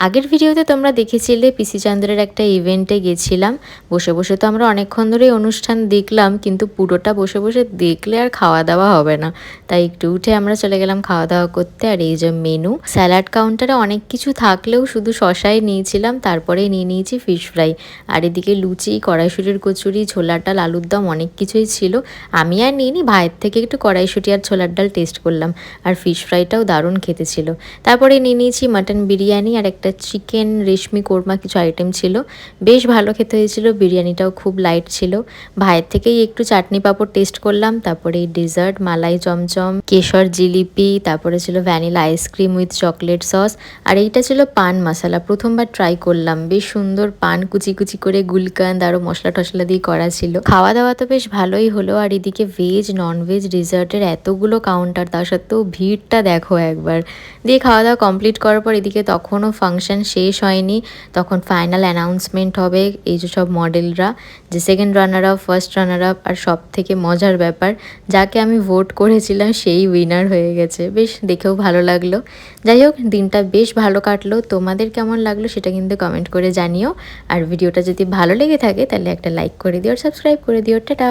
আগের ভিডিওতে তোমরা দেখেছিলে পিসি চন্দ্রের একটা ইভেন্টে গেছিলাম। বসে বসে তো আমরা অনেকক্ষণ ধরেই অনুষ্ঠান দেখলাম, কিন্তু পুরোটা বসে বসে দেখলে আর খাওয়া দাওয়া হবে না, তাই একটু উঠে আমরা চলে গেলাম খাওয়া দাওয়া করতে। আর এই যে মেনু, স্যালাড কাউন্টারে অনেক কিছু থাকলেও শুধু শশাই নিয়েছিলাম, তারপরে নিয়ে নিয়েছি ফিশ ফ্রাই। আর এদিকে লুচি, কড়াইশুঁটির কচুরি, ছোলার ডাল, আলুর দম অনেক কিছুই ছিল। আমি আর নিইনি, ভাইয়ের থেকে একটু কড়াইশুঁটি আর ছোলার ডাল টেস্ট করলাম। আর ফিশ ফ্রাইটাও দারুণ খেতে ছিল। তারপরে নিয়ে নিয়েছি মাটন বিরিয়ানি আর একটা চিকেন রেশমি কোরমা, কিছু আইটেম ছিল, বেশ ভালো খেতে হয়েছিল। বিরিয়ানিটাও খুব লাইট ছিল। ভাইয়ের থেকেই একটু চাটনি পাঁপড় টেস্ট করলাম। তারপরে এই ডেজার্ট, মালাই চমচম, কেশর জিলিপি, তারপরে ছিল vanilla ice cream with chocolate sauce. আর এইটা ছিল পান মশলা, প্রথমবার ট্রাই করলাম। বেশ সুন্দর পান কুচি কুচি করে, গুলকান্দ আরও মশলা টশলা দিয়ে করা ছিল। খাওয়া দাওয়া তো বেশ ভালোই হলো। আর এদিকে ভেজ নন ভেজ ডেজার্টের এতগুলো কাউন্টার, তা সত্ত্বেও ভিড়টা দেখো একবার। দিয়ে খাওয়া দাওয়া কমপ্লিট করার পর এদিকে তখনও ফাংশন শেষ হয়নি, তখন ফাইনাল অ্যানাউন্সমেন্ট হবে। এই যে সব মডেলরা, যে second runner up, first runner up, আর সব থেকে মজার ব্যাপার, যাকে আমি ভোট করেছিলাম সেই উইনার হয়ে গেছে। বেশ দেখেও ভালো লাগলো। যাই হোক, দিনটা বেশ ভালো কাটলো। তোমাদের কেমন লাগলো সেটা কিন্তু কমেন্ট করে জানিও। আর ভিডিওটা যদি ভালো লেগে থাকে তাহলে একটা লাইক করে দিও আর সাবস্ক্রাইব করে দিও। টাটা।